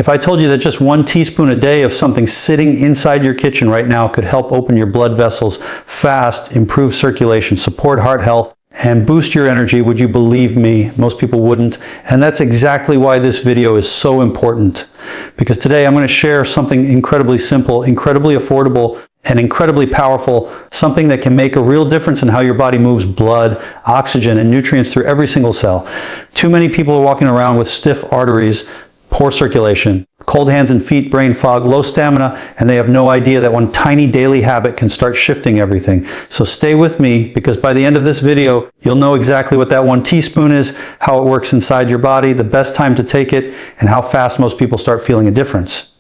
If I told you that just 1 teaspoon a day of something sitting inside your kitchen right now could help open your blood vessels fast, improve circulation, support heart health, and boost your energy, would you believe me? Most people wouldn't. And that's exactly why this video is so important. Because today I'm going to share something incredibly simple, incredibly affordable, and incredibly powerful, something that can make a real difference in how your body moves blood, oxygen, and nutrients through every single cell. Too many people are walking around with stiff arteries, poor circulation, cold hands and feet, brain fog, low stamina, and they have no idea that one tiny daily habit can start shifting everything. So stay with me, because by the end of this video, you'll know exactly what that 1 teaspoon is, how it works inside your body, the best time to take it, and how fast most people start feeling a difference.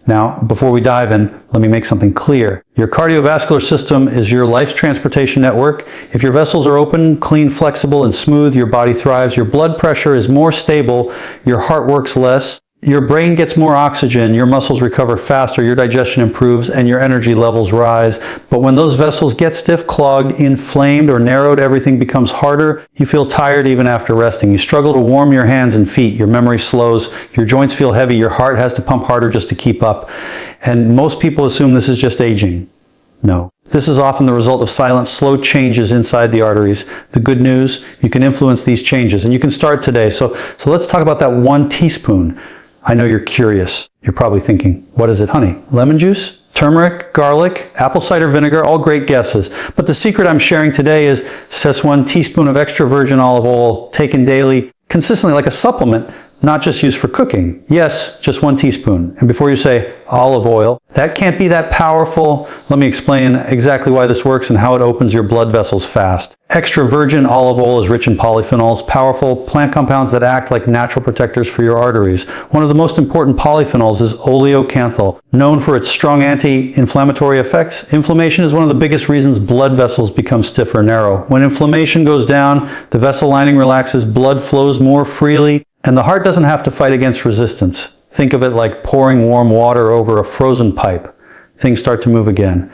Now, before we dive in, let me make something clear. Your cardiovascular system is your life's transportation network. If your vessels are open, clean, flexible, and smooth, your body thrives. Your blood pressure is more stable, your heart works less, your brain gets more oxygen, your muscles recover faster, your digestion improves, and your energy levels rise. But when those vessels get stiff, clogged, inflamed, or narrowed, everything becomes harder. You feel tired even after resting. You struggle to warm your hands and feet. Your memory slows. Your joints feel heavy. Your heart has to pump harder just to keep up. And most people assume this is just aging. No. This is often the result of silent, slow changes inside the arteries. The good news, you can influence these changes, and you can start today. So let's talk about that 1 teaspoon. I know you're curious. You're probably thinking, what is it, honey? Lemon juice? Turmeric? Garlic? Apple cider vinegar? All great guesses. But the secret I'm sharing today is just 1 teaspoon of extra virgin olive oil taken daily, consistently like a supplement, not just used for cooking. Yes, just 1 teaspoon. And before you say olive oil, that can't be that powerful. Let me explain exactly why this works and how it opens your blood vessels fast. Extra virgin olive oil is rich in polyphenols, powerful plant compounds that act like natural protectors for your arteries. One of the most important polyphenols is oleocanthal. Known for its strong anti-inflammatory effects, inflammation is one of the biggest reasons blood vessels become stiff or narrow. When inflammation goes down, the vessel lining relaxes, blood flows more freely, and the heart doesn't have to fight against resistance. Think of it like pouring warm water over a frozen pipe. Things start to move again.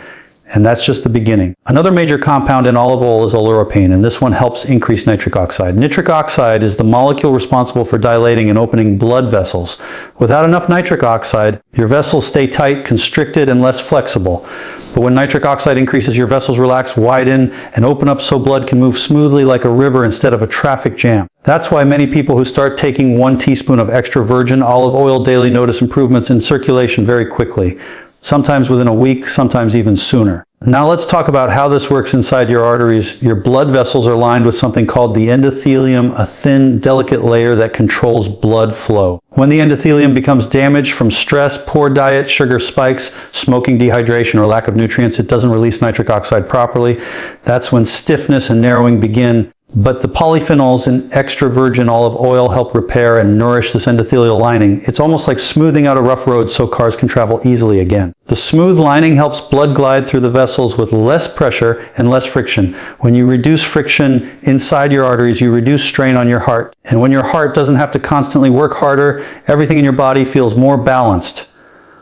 And that's just the beginning. Another major compound in olive oil is oleuropein, and this one helps increase nitric oxide. Nitric oxide is the molecule responsible for dilating and opening blood vessels. Without enough nitric oxide, your vessels stay tight, constricted, and less flexible. But when nitric oxide increases, your vessels relax, widen, and open up so blood can move smoothly like a river instead of a traffic jam. That's why many people who start taking 1 teaspoon of extra virgin olive oil daily notice improvements in circulation very quickly. Sometimes within a week, sometimes even sooner. Now let's talk about how this works inside your arteries. Your blood vessels are lined with something called the endothelium, a thin, delicate layer that controls blood flow. When the endothelium becomes damaged from stress, poor diet, sugar spikes, smoking, dehydration, or lack of nutrients, it doesn't release nitric oxide properly. That's when stiffness and narrowing begin. But the polyphenols in extra virgin olive oil help repair and nourish this endothelial lining. It's almost like smoothing out a rough road so cars can travel easily again. The smooth lining helps blood glide through the vessels with less pressure and less friction. When you reduce friction inside your arteries, you reduce strain on your heart. And when your heart doesn't have to constantly work harder, everything in your body feels more balanced.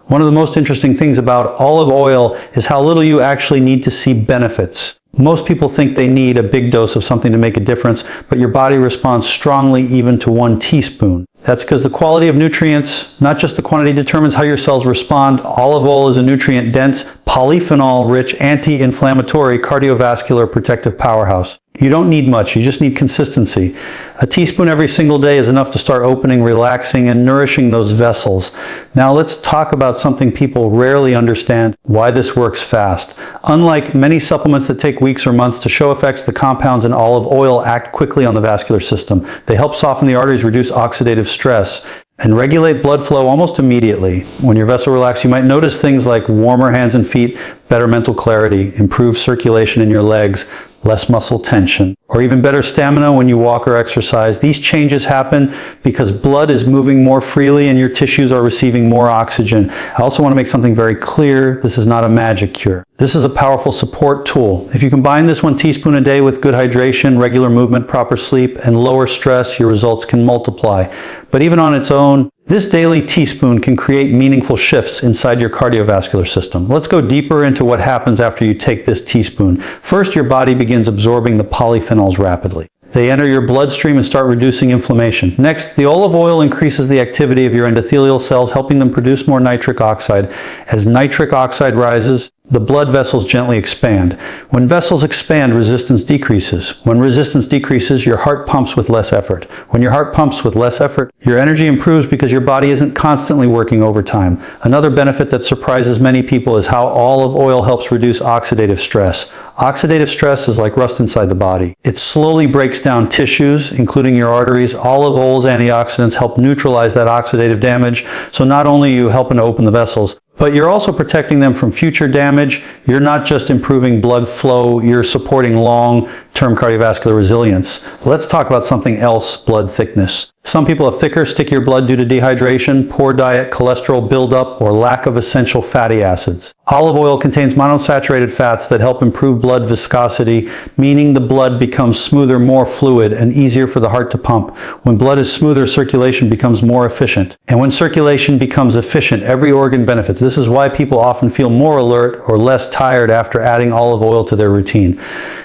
One of the most interesting things about olive oil is how little you actually need to see benefits. Most people think they need a big dose of something to make a difference, but your body responds strongly even to 1 teaspoon. That's because the quality of nutrients, not just the quantity, determines how your cells respond. Olive oil is a nutrient-dense, polyphenol-rich, anti-inflammatory, cardiovascular protective powerhouse. You don't need much, you just need consistency. A teaspoon every single day is enough to start opening, relaxing, and nourishing those vessels. Now let's talk about something people rarely understand, why this works fast. Unlike many supplements that take weeks or months to show effects, the compounds in olive oil act quickly on the vascular system. They help soften the arteries, reduce oxidative stress, and regulate blood flow almost immediately. When your vessel relaxes, you might notice things like warmer hands and feet, better mental clarity, improved circulation in your legs, less muscle tension, or even better stamina when you walk or exercise. These changes happen because blood is moving more freely and your tissues are receiving more oxygen. I also want to make something very clear. This is not a magic cure. This is a powerful support tool. If you combine this 1 teaspoon a day with good hydration, regular movement, proper sleep, and lower stress, your results can multiply. But even on its own, this daily teaspoon can create meaningful shifts inside your cardiovascular system. Let's go deeper into what happens after you take this teaspoon. First, your body begins absorbing the polyphenols rapidly. They enter your bloodstream and start reducing inflammation. Next, the olive oil increases the activity of your endothelial cells, helping them produce more nitric oxide. As nitric oxide rises, the blood vessels gently expand. When vessels expand, resistance decreases. When resistance decreases, your heart pumps with less effort. When your heart pumps with less effort, your energy improves because your body isn't constantly working overtime. Another benefit that surprises many people is how olive oil helps reduce oxidative stress. Oxidative stress is like rust inside the body. It slowly breaks down tissues, including your arteries. Olive oil's antioxidants help neutralize that oxidative damage. So not only are you helping to open the vessels, but you're also protecting them from future damage. You're not just improving blood flow, you're supporting long-term cardiovascular resilience. Let's talk about something else, blood thickness. Some people have thicker, stickier blood due to dehydration, poor diet, cholesterol buildup, or lack of essential fatty acids. Olive oil contains monounsaturated fats that help improve blood viscosity, meaning the blood becomes smoother, more fluid, and easier for the heart to pump. When blood is smoother, circulation becomes more efficient. And when circulation becomes efficient, every organ benefits. This is why people often feel more alert or less tired after adding olive oil to their routine.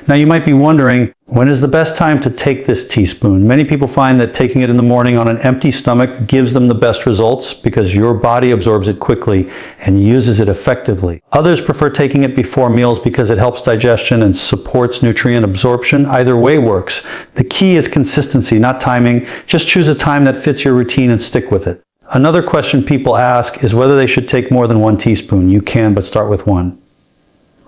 Now you might be wondering, when is the best time to take this teaspoon? Many people find that taking it in the morning on an empty stomach gives them the best results because your body absorbs it quickly and uses it effectively. Others prefer taking it before meals because it helps digestion and supports nutrient absorption. Either way works. The key is consistency, not timing. Just choose a time that fits your routine and stick with it. Another question people ask is whether they should take more than 1 teaspoon. You can, but start with 1.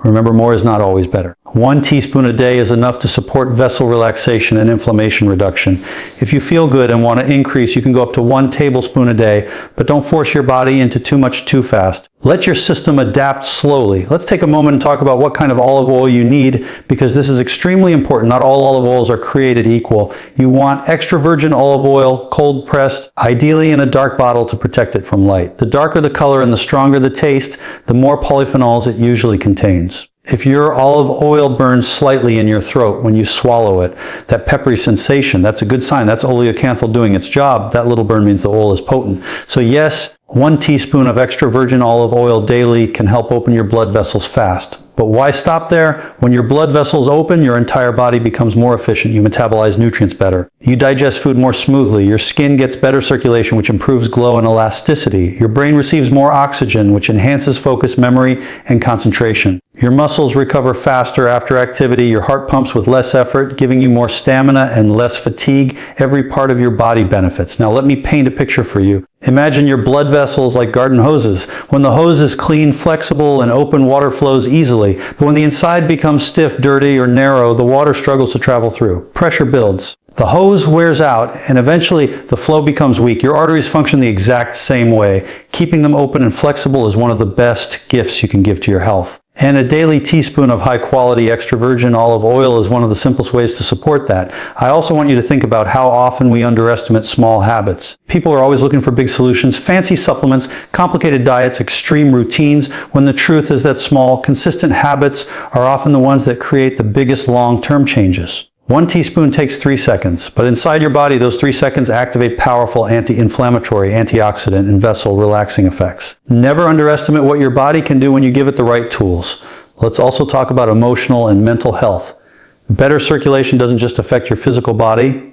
Remember, more is not always better. 1 teaspoon a day is enough to support vessel relaxation and inflammation reduction. If you feel good and want to increase, you can go up to 1 tablespoon a day, but don't force your body into too much too fast. Let your system adapt slowly. Let's take a moment and talk about what kind of olive oil you need, because this is extremely important. Not all olive oils are created equal. You want extra virgin olive oil, cold pressed, ideally in a dark bottle to protect it from light. The darker the color and the stronger the taste, the more polyphenols it usually contains. If your olive oil burns slightly in your throat when you swallow it, that peppery sensation, that's a good sign. That's oleocanthal doing its job. That little burn means the oil is potent. So yes, 1 teaspoon of extra virgin olive oil daily can help open your blood vessels fast. But why stop there? When your blood vessels open, your entire body becomes more efficient. You metabolize nutrients better. You digest food more smoothly. Your skin gets better circulation, which improves glow and elasticity. Your brain receives more oxygen, which enhances focus, memory, and concentration. Your muscles recover faster after activity. Your heart pumps with less effort, giving you more stamina and less fatigue. Every part of your body benefits. Now let me paint a picture for you. Imagine your blood vessels like garden hoses. When the hose is clean, flexible, and open, water flows easily. But when the inside becomes stiff, dirty, or narrow, the water struggles to travel through. Pressure builds. The hose wears out, and eventually the flow becomes weak. Your arteries function the exact same way. Keeping them open and flexible is one of the best gifts you can give to your health. And a daily teaspoon of high-quality extra virgin olive oil is one of the simplest ways to support that. I also want you to think about how often we underestimate small habits. People are always looking for big solutions, fancy supplements, complicated diets, extreme routines, when the truth is that small, consistent habits are often the ones that create the biggest long-term changes. 1 teaspoon takes 3 seconds, but inside your body, those 3 seconds activate powerful anti-inflammatory, antioxidant, and vessel relaxing effects. Never underestimate what your body can do when you give it the right tools. Let's also talk about emotional and mental health. Better circulation doesn't just affect your physical body,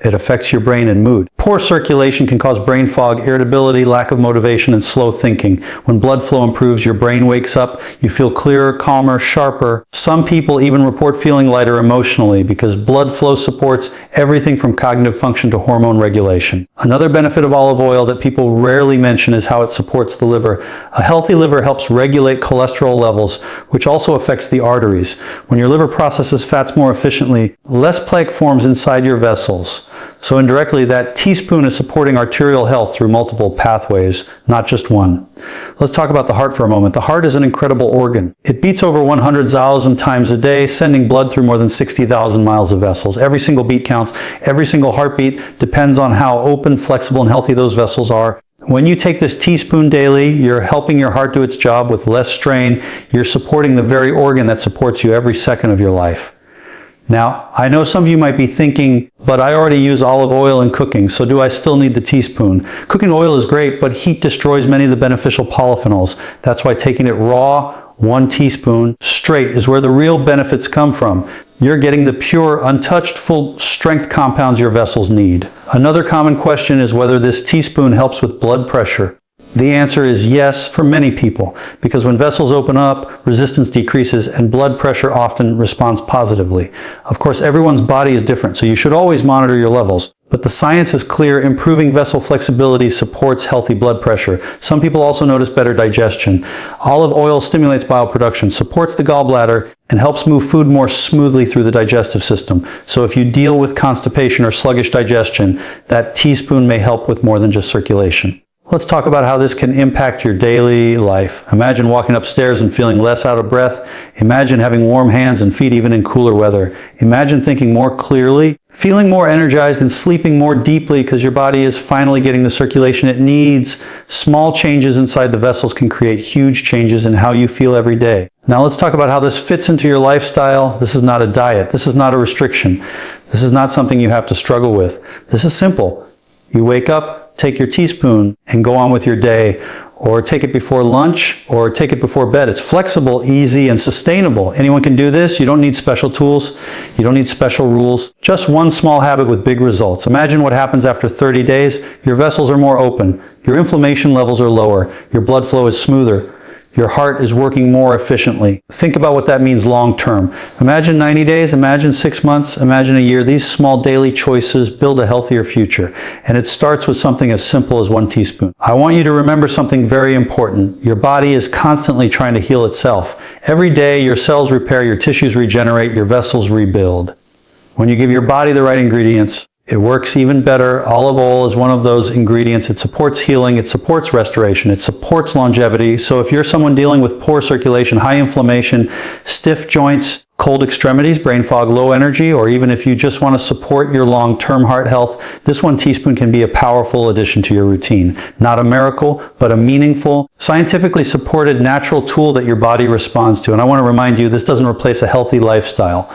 it affects your brain and mood. Poor circulation can cause brain fog, irritability, lack of motivation, and slow thinking. When blood flow improves, your brain wakes up, you feel clearer, calmer, sharper. Some people even report feeling lighter emotionally because blood flow supports everything from cognitive function to hormone regulation. Another benefit of olive oil that people rarely mention is how it supports the liver. A healthy liver helps regulate cholesterol levels, which also affects the arteries. When your liver processes fats more efficiently, less plaque forms inside your vessels. So indirectly, that teaspoon is supporting arterial health through multiple pathways, not just one. Let's talk about the heart for a moment. The heart is an incredible organ. It beats over 100,000 times a day, sending blood through more than 60,000 miles of vessels. Every single beat counts. Every single heartbeat depends on how open, flexible, and healthy those vessels are. When you take this teaspoon daily, you're helping your heart do its job with less strain. You're supporting the very organ that supports you every second of your life. Now, I know some of you might be thinking, but I already use olive oil in cooking, so do I still need the teaspoon? Cooking oil is great, but heat destroys many of the beneficial polyphenols. That's why taking it raw, 1 teaspoon, straight is where the real benefits come from. You're getting the pure, untouched, full strength compounds your vessels need. Another common question is whether this teaspoon helps with blood pressure. The answer is yes for many people, because when vessels open up, resistance decreases and blood pressure often responds positively. Of course, everyone's body is different, so you should always monitor your levels. But the science is clear, improving vessel flexibility supports healthy blood pressure. Some people also notice better digestion. Olive oil stimulates bile production, supports the gallbladder, and helps move food more smoothly through the digestive system. So if you deal with constipation or sluggish digestion, that teaspoon may help with more than just circulation. Let's talk about how this can impact your daily life. Imagine walking upstairs and feeling less out of breath. Imagine having warm hands and feet even in cooler weather. Imagine thinking more clearly, feeling more energized, and sleeping more deeply because your body is finally getting the circulation it needs. Small changes inside the vessels can create huge changes in how you feel every day. Now let's talk about how this fits into your lifestyle. This is not a diet. This is not a restriction. This is not something you have to struggle with. This is simple. You wake up, take your teaspoon and go on with your day, or take it before lunch, or take it before bed. It's flexible, easy, and sustainable. Anyone can do this. You don't need special tools. You don't need special rules. Just one small habit with big results. Imagine what happens after 30 days. Your vessels are more open. Your inflammation levels are lower. Your blood flow is smoother. Your heart is working more efficiently. Think about what that means long term. Imagine 90 days, imagine 6 months, imagine a year. These small daily choices build a healthier future. And it starts with something as simple as 1 teaspoon. I want you to remember something very important. Your body is constantly trying to heal itself. Every day, your cells repair, your tissues regenerate, your vessels rebuild. When you give your body the right ingredients, it works even better. Olive oil is one of those ingredients. It supports healing, it supports restoration, it supports longevity. So if you're someone dealing with poor circulation, high inflammation, stiff joints, cold extremities, brain fog, low energy, or even if you just want to support your long-term heart health, this 1 teaspoon can be a powerful addition to your routine. Not a miracle, but a meaningful, scientifically supported natural tool that your body responds to. And I want to remind you, this doesn't replace a healthy lifestyle,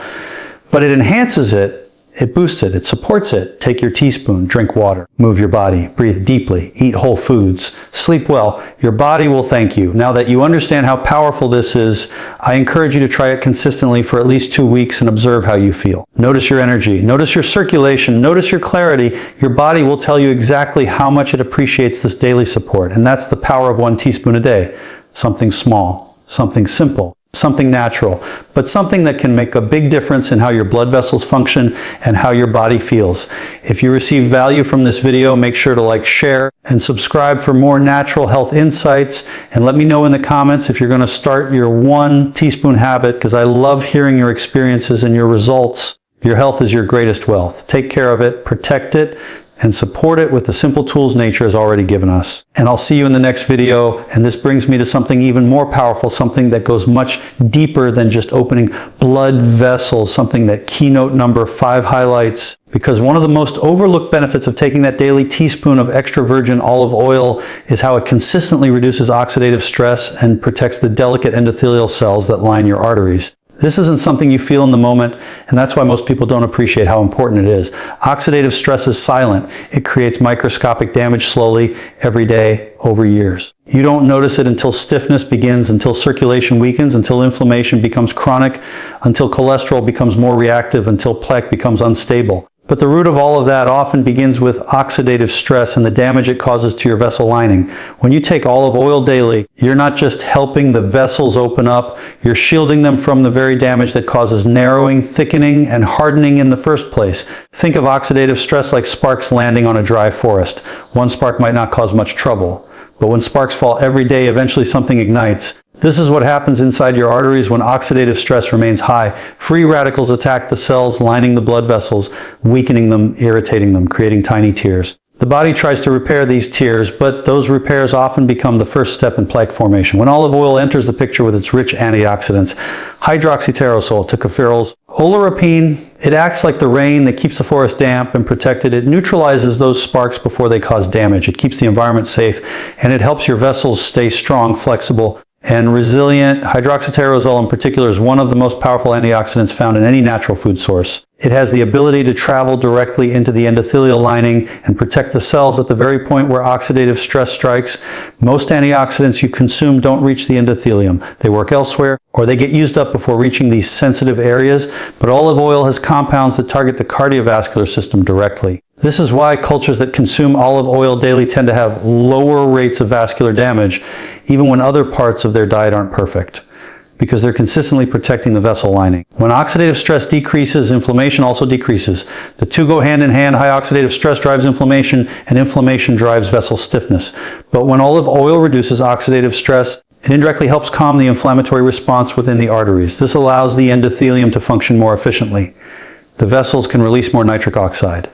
but it enhances it. It boosts it, it supports it. Take your teaspoon, drink water, move your body, breathe deeply, eat whole foods, sleep well. Your body will thank you. Now that you understand how powerful this is, I encourage you to try it consistently for at least 2 weeks and observe how you feel. Notice your energy, notice your circulation, notice your clarity. Your body will tell you exactly how much it appreciates this daily support. And that's the power of 1 teaspoon a day. Something small, something simple, something natural, but something that can make a big difference in how your blood vessels function and how your body feels. If you receive value from this video, make sure to like, share, and subscribe for more natural health insights. And let me know in the comments if you're going to start your 1 teaspoon habit, because I love hearing your experiences and your results. Your health is your greatest wealth. Take care of it, protect it, and support it with the simple tools nature has already given us. And I'll see you in the next video. And this brings me to something even more powerful, something that goes much deeper than just opening blood vessels, something that keynote number 5 highlights. Because one of the most overlooked benefits of taking that daily teaspoon of extra virgin olive oil is how it consistently reduces oxidative stress and protects the delicate endothelial cells that line your arteries. This isn't something you feel in the moment, and that's why most people don't appreciate how important it is. Oxidative stress is silent. It creates microscopic damage slowly, every day, over years. You don't notice it until stiffness begins, until circulation weakens, until inflammation becomes chronic, until cholesterol becomes more reactive, until plaque becomes unstable. But the root of all of that often begins with oxidative stress and the damage it causes to your vessel lining. When you take olive oil daily, you're not just helping the vessels open up, you're shielding them from the very damage that causes narrowing, thickening, and hardening in the first place. Think of oxidative stress like sparks landing on a dry forest. One spark might not cause much trouble, but when sparks fall every day, eventually something ignites. This is what happens inside your arteries when oxidative stress remains high. Free radicals attack the cells lining the blood vessels, weakening them, irritating them, creating tiny tears. The body tries to repair these tears, but those repairs often become the first step in plaque formation. When olive oil enters the picture with its rich antioxidants, hydroxypterosyl, tocopherols, oleuropein, it acts like the rain that keeps the forest damp and protected. It neutralizes those sparks before they cause damage. It keeps the environment safe, and it helps your vessels stay strong, flexible, and resilient. Hydroxypterosyl in particular is one of the most powerful antioxidants found in any natural food source. It has the ability to travel directly into the endothelial lining and protect the cells at the very point where oxidative stress strikes. Most antioxidants you consume don't reach the endothelium. They work elsewhere, or they get used up before reaching these sensitive areas, but olive oil has compounds that target the cardiovascular system directly. This is why cultures that consume olive oil daily tend to have lower rates of vascular damage, even when other parts of their diet aren't perfect, because they're consistently protecting the vessel lining. When oxidative stress decreases, inflammation also decreases. The two go hand in hand. High oxidative stress drives inflammation, and inflammation drives vessel stiffness. But when olive oil reduces oxidative stress, it indirectly helps calm the inflammatory response within the arteries. This allows the endothelium to function more efficiently. The vessels can release more nitric oxide.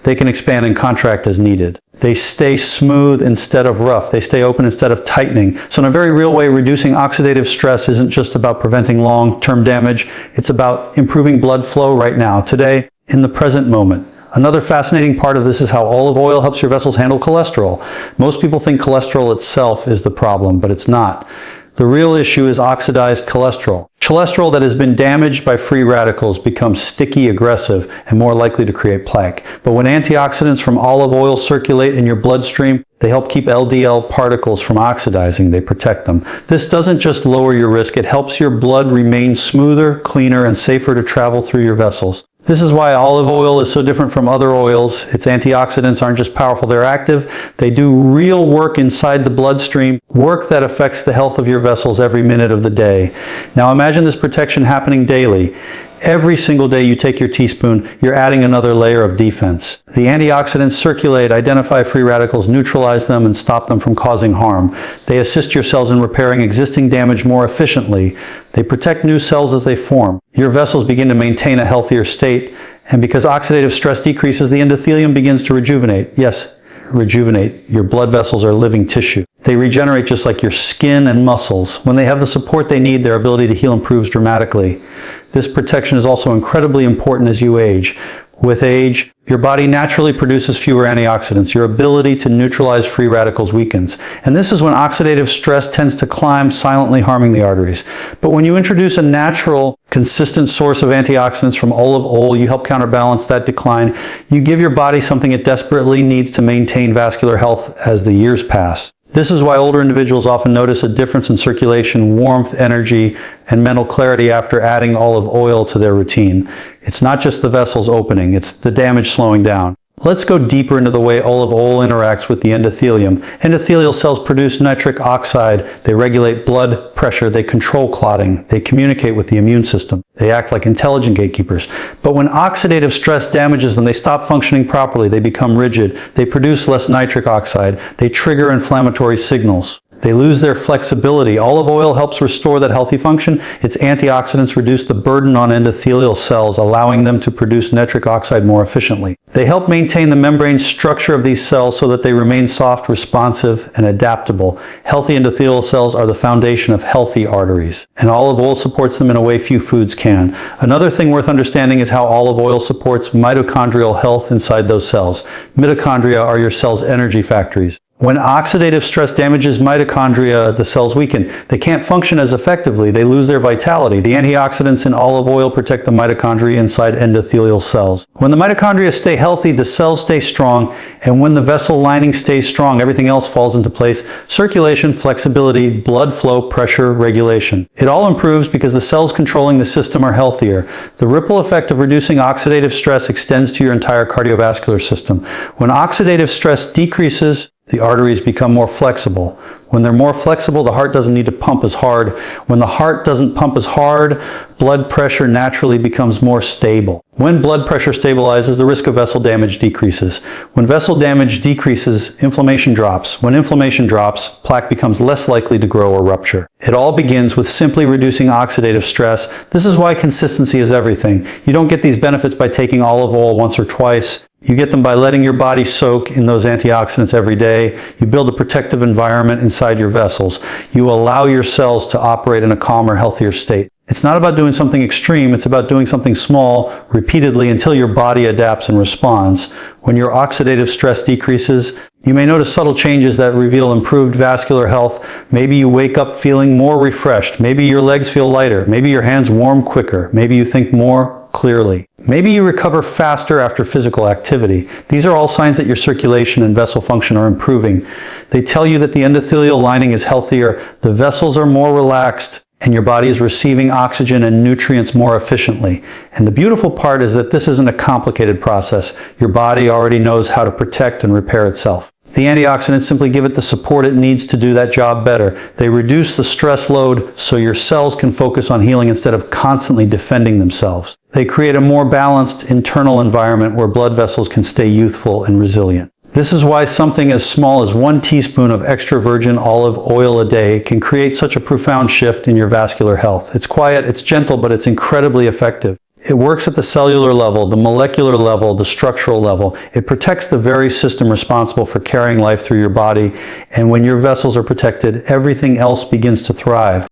They can expand and contract as needed. They stay smooth instead of rough. They stay open instead of tightening. So in a very real way, reducing oxidative stress isn't just about preventing long-term damage. It's about improving blood flow right now, today, in the present moment. Another fascinating part of this is how olive oil helps your vessels handle cholesterol. Most people think cholesterol itself is the problem, but it's not. The real issue is oxidized cholesterol. Cholesterol that has been damaged by free radicals becomes sticky, aggressive, and more likely to create plaque. But when antioxidants from olive oil circulate in your bloodstream, they help keep LDL particles from oxidizing. They protect them. This doesn't just lower your risk, it helps your blood remain smoother, cleaner, and safer to travel through your vessels. This is why olive oil is so different from other oils. Its antioxidants aren't just powerful, they're active. They do real work inside the bloodstream, work that affects the health of your vessels every minute of the day. Now imagine this protection happening daily. Every single day you take your teaspoon, you're adding another layer of defense. The antioxidants circulate, identify free radicals, neutralize them, and stop them from causing harm. They assist your cells in repairing existing damage more efficiently. They protect new cells as they form. Your vessels begin to maintain a healthier state, and because oxidative stress decreases, the endothelium begins to rejuvenate. Yes, rejuvenate. Your blood vessels are living tissue. They regenerate just like your skin and muscles. When they have the support they need, their ability to heal improves dramatically. This protection is also incredibly important as you age. With age, your body naturally produces fewer antioxidants. Your ability to neutralize free radicals weakens. And this is when oxidative stress tends to climb, silently harming the arteries. But when you introduce a natural, consistent source of antioxidants from olive oil, you help counterbalance that decline. You give your body something it desperately needs to maintain vascular health as the years pass. This is why older individuals often notice a difference in circulation, warmth, energy, and mental clarity after adding olive oil to their routine. It's not just the vessels opening, it's the damage slowing down. Let's go deeper into the way olive oil interacts with the endothelium. Endothelial cells produce nitric oxide. They regulate blood pressure. They control clotting. They communicate with the immune system. They act like intelligent gatekeepers. But when oxidative stress damages them, they stop functioning properly. They become rigid. They produce less nitric oxide. They trigger inflammatory signals. They lose their flexibility. Olive oil helps restore that healthy function. Its antioxidants reduce the burden on endothelial cells, allowing them to produce nitric oxide more efficiently. They help maintain the membrane structure of these cells so that they remain soft, responsive, and adaptable. Healthy endothelial cells are the foundation of healthy arteries, and olive oil supports them in a way few foods can. Another thing worth understanding is how olive oil supports mitochondrial health inside those cells. Mitochondria are your cell's energy factories. When oxidative stress damages mitochondria, the cells weaken. They can't function as effectively. They lose their vitality. The antioxidants in olive oil protect the mitochondria inside endothelial cells. When the mitochondria stay healthy, the cells stay strong, and when the vessel lining stays strong, everything else falls into place. Circulation, flexibility, blood flow, pressure, regulation. It all improves because the cells controlling the system are healthier. The ripple effect of reducing oxidative stress extends to your entire cardiovascular system. When oxidative stress decreases, the arteries become more flexible. When they're more flexible, the heart doesn't need to pump as hard. When the heart doesn't pump as hard, blood pressure naturally becomes more stable. When blood pressure stabilizes, the risk of vessel damage decreases. When vessel damage decreases, inflammation drops. When inflammation drops, plaque becomes less likely to grow or rupture. It all begins with simply reducing oxidative stress. This is why consistency is everything. You don't get these benefits by taking olive oil once or twice. You get them by letting your body soak in those antioxidants every day. You build a protective environment inside your vessels. You allow your cells to operate in a calmer, healthier state. It's not about doing something extreme, it's about doing something small, repeatedly, until your body adapts and responds. When your oxidative stress decreases, you may notice subtle changes that reveal improved vascular health. Maybe you wake up feeling more refreshed. Maybe your legs feel lighter. Maybe your hands warm quicker. Maybe you think more clearly. Maybe you recover faster after physical activity. These are all signs that your circulation and vessel function are improving. They tell you that the endothelial lining is healthier, the vessels are more relaxed, and your body is receiving oxygen and nutrients more efficiently. And the beautiful part is that this isn't a complicated process. Your body already knows how to protect and repair itself. The antioxidants simply give it the support it needs to do that job better. They reduce the stress load so your cells can focus on healing instead of constantly defending themselves. They create a more balanced internal environment where blood vessels can stay youthful and resilient. This is why something as small as 1 teaspoon of extra virgin olive oil a day can create such a profound shift in your vascular health. It's quiet, it's gentle, but it's incredibly effective. It works at the cellular level, the molecular level, the structural level. It protects the very system responsible for carrying life through your body. And when your vessels are protected, everything else begins to thrive.